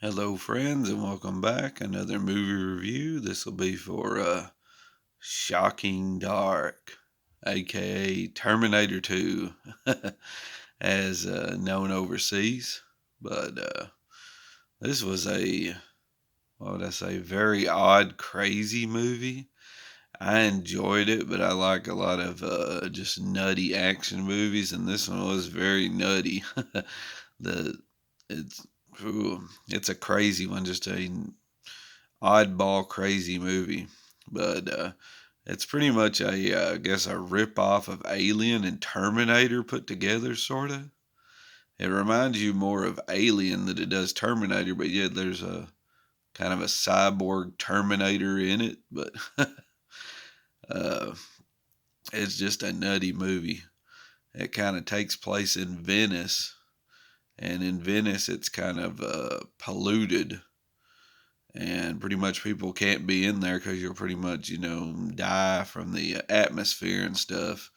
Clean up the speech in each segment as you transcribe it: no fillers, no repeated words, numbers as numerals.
Hello, friends, and welcome back. Another movie review. This will be for Shocking Dark, aka Terminator 2, as known overseas. But this was what would I say, very odd, crazy movie. I enjoyed it, but I like a lot of just nutty action movies, and this one was very nutty. the it's it's a crazy one, just a oddball crazy movie, but it's pretty much I guess a rip off of Alien and Terminator put together, sort of. It reminds you more of Alien than it does Terminator, but yet there's a kind of a cyborg Terminator in it. But uh, it's just a nutty movie. It kind of takes place in Venice, and in Venice it's kind of polluted, and pretty much people can't be in there because you'll pretty much die from the atmosphere and stuff.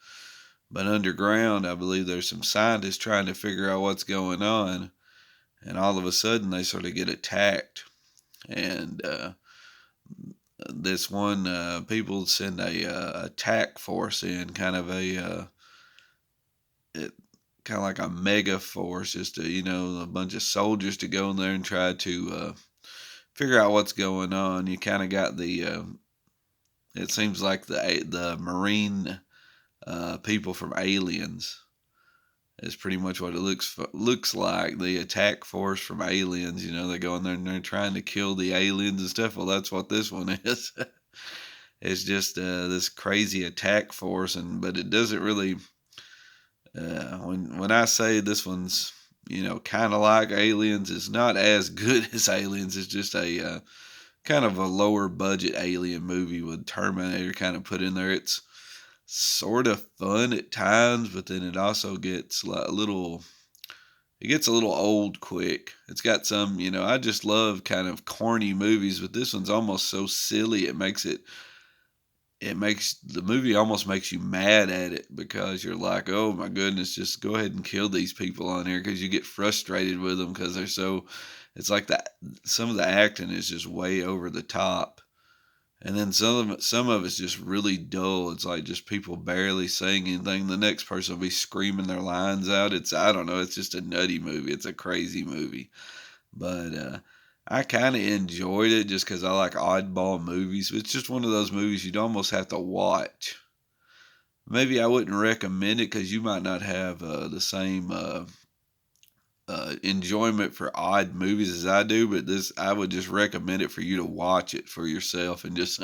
But underground, I believe there's some scientists trying to figure out what's going on, and all of a sudden they sort of get attacked. And this one, people send a attack force in, it, kind of like a mega force, just a bunch of soldiers to go in there and try to figure out what's going on. You kind of got it seems like the marine people from Aliens is pretty much what it looks like. The attack force from Aliens, they go in there and they're trying to kill the aliens and stuff. Well, that's what this one is. It's just this crazy attack force, and but it doesn't really. When I say this one's kind of like Aliens, it's not as good as Aliens. It's just a kind of a lower budget alien movie with Terminator kind of put in there. It's sort of fun at times, but then it also gets like it gets a little old quick. It's got some, I just love kind of corny movies, but this one's almost so silly it makes the movie almost makes you mad at it because you're like, oh my goodness, just go ahead and kill these people on here because you get frustrated with them because they're so. It's like that. Some of the acting is just way over the top, and then some of it's just really dull. It's like just people barely saying anything. The next person will be screaming their lines out. I don't know. It's just a nutty movie. It's a crazy movie. But I kind of enjoyed it just because I like oddball movies. It's just one of those movies you'd almost have to watch. Maybe I wouldn't recommend it because you might not have the same enjoyment for odd movies as I do. But this, I would just recommend it for you to watch it for yourself and just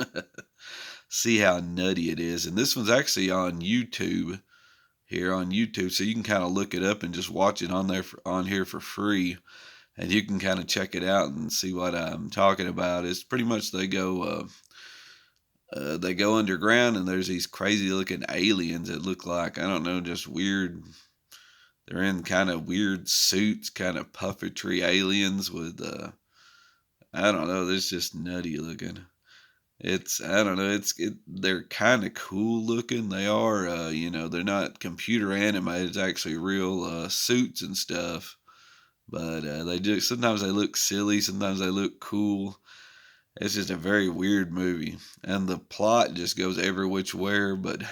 see how nutty it is. And this one's actually on YouTube here on YouTube, so you can kind of look it up and just watch it on here for free, and you can kind of check it out and see what I'm talking about. It's pretty much they go underground, and there's these crazy looking aliens that look like, I don't know, just weird. They're in kind of weird suits, kind of puppetry aliens with I don't know. It's just nutty looking. I don't know. They're kind of cool looking. They are they're not computer animated. It's actually real suits and stuff. But they do sometimes they look silly, sometimes they look cool. It's just a very weird movie, and the plot just goes every which way. But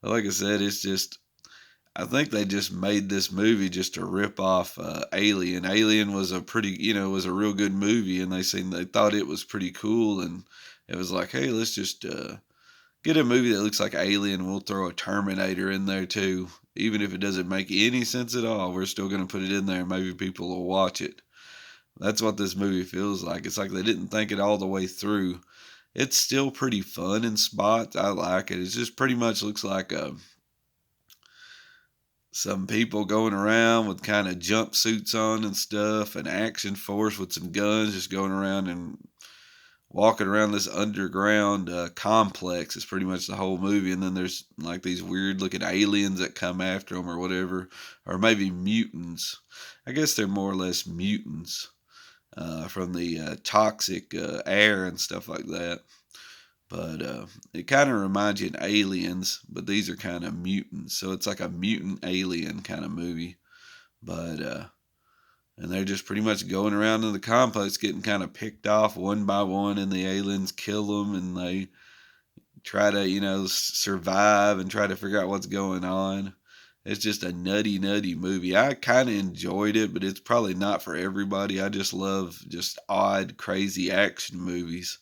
like I said, it's just I think they just made this movie just to rip off Alien. Alien was a pretty, was a real good movie, and they thought it was pretty cool, and it was like, hey, let's just get a movie that looks like Alien. We'll throw a Terminator in there too, even if it doesn't make any sense at all. We're still going to put it in there. Maybe people will watch it. That's what this movie feels like. It's like they didn't think it all the way through. It's still pretty fun in spots. I like it. It just pretty much looks like some people going around with kind of jumpsuits on and stuff, an action force with some guns just going around and walking around this underground complex. Is pretty much the whole movie. And then there's like these weird looking aliens that come after them or whatever, or maybe mutants. I guess they're more or less mutants from the toxic air and stuff like that. But it kind of reminds you of aliens, but these are kind of mutants. So it's like a mutant alien kind of movie. But and they're just pretty much going around in the complex getting kind of picked off one by one, and the aliens kill them, and they try to, survive and try to figure out what's going on. It's just a nutty, nutty movie. I kind of enjoyed it, but it's probably not for everybody. I just love just odd, crazy action movies.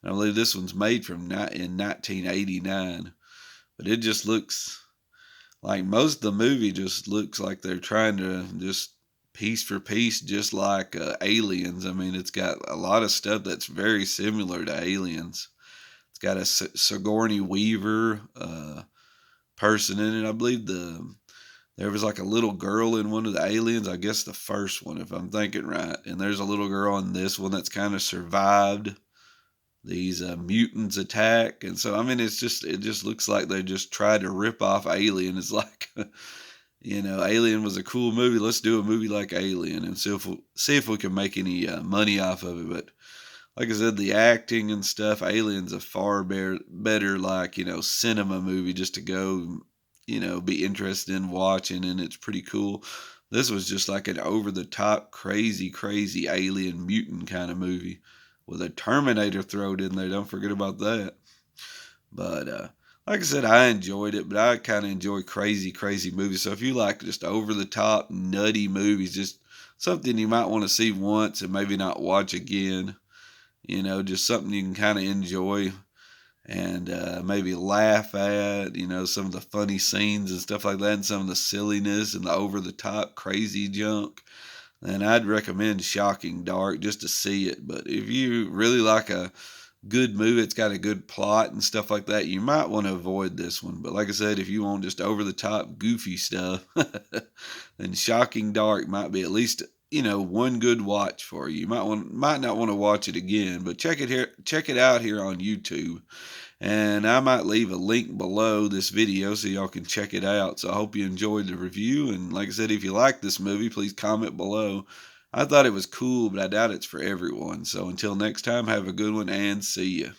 And I believe this one's made in 1989, but it just looks like most of the movie just looks like they're trying to just piece for piece, just like Aliens. I mean, it's got a lot of stuff that's very similar to Aliens. It's got a Sigourney Weaver person in it. I believe there was like a little girl in one of the Aliens. I guess the first one, if I'm thinking right. And there's a little girl in this one that's kind of survived these mutants attack. And so I mean, it just looks like they just tried to rip off Alien. It's like Alien was a cool movie. Let's do a movie like Alien and see if we can make any money off of it. But like I said, the acting and stuff, Alien's a far better like cinema movie just to go be interested in watching, and it's pretty cool. This was just like an over the top, crazy, crazy alien mutant kind of movie with a Terminator thrown in there. Don't forget about that. But like I said, I enjoyed it, but I kind of enjoy crazy, crazy movies. So if you like just over the top, nutty movies, just something you might want to see once and maybe not watch again, just something you can kind of enjoy and maybe laugh at, some of the funny scenes and stuff like that, and some of the silliness and the over the top crazy junk, then I'd recommend Shocking Dark just to see it. But if you really like a good movie, it's got a good plot and stuff like that, you might want to avoid this one. But like I said, if you want just over the top goofy stuff, then Shocking Dark might be at least one good watch for you. You might not want to watch it again, but check it out here on YouTube. And I might leave a link below this video so y'all can check it out. So I hope you enjoyed the review. And like I said, if you like this movie, please comment below. I thought it was cool, but I doubt it's for everyone. So until next time, have a good one and see ya.